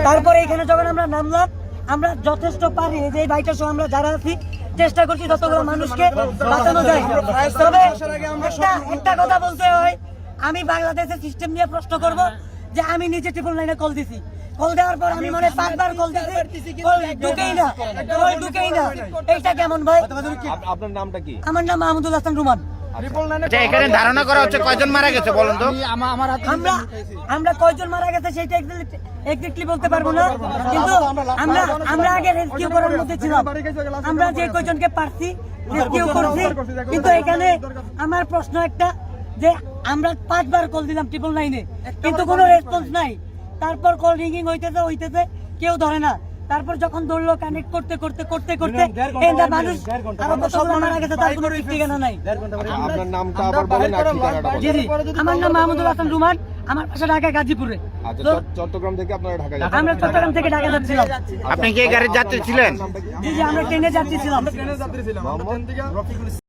তারপরে এখানে যখন আমরা নামলাম, আমরা যথেষ্ট পারি যে এই বাইকটা সহ আমরা যারা আছি চেষ্টা করছি যতগুলো মানুষকে বাঁচানো যায়। তবে একটা কথা বলতে হয়, আমি বাংলাদেশের সিস্টেম নিয়ে প্রশ্ন করব যে আমি নিজে 999 কল দিছি, কল দেওয়ার পর আমি মনে 5বার কল দিছি, কল ঢুকেই না। এইটা কেমন ভাই? আপনার নামটা কি? আমার নাম মাহমুদুল হাসান রুমান। আচ্ছা, এখানে ধারণা করা হচ্ছে কয়জন মারা গেছে বলুন তো? আমরা কয়জন মারা গেছে সেটা এক্স্যাক্টলি বলতে পারবো না, কিন্তু আমরা আগে রেস্কিউ করার মধ্যে ছিলাম। আমরা যে কয়জনকে পারছি রেস্কিউ করছি, কিন্তু এখানে আমার প্রশ্ন একটা যে আমরা 5বার কল দিলাম 999-এ, কিন্তু কোনো রেসপন্স নাই। তারপর কল রিংগিং হইতেছে, কেউ ধরে না। তারপর যখন ধরলো কানেক্ট করতে এটা মানুষ আরো কতগুলো মারা গেছে, তার কোনো ঠিকানা নাই। আপনার নামটা আবার বলেন আর ঠিকানাটা বলেন। জি, আমার নাম মাহমুদুল হাসান রুমান, আমার বাসা ঢাকা গাজীপুরে। আচ্ছা, চট্টগ্রাম থেকে আপনারা ঢাকা যাচ্ছেন? আমরা চট্টগ্রাম থেকে ঢাকা যাচ্ছিলাম। আপনি কি এই গাড়ির যাত্রী ছিলেন? জি, আমরা ট্রেনে যাত্রী ছিলাম। মোহাম্মদ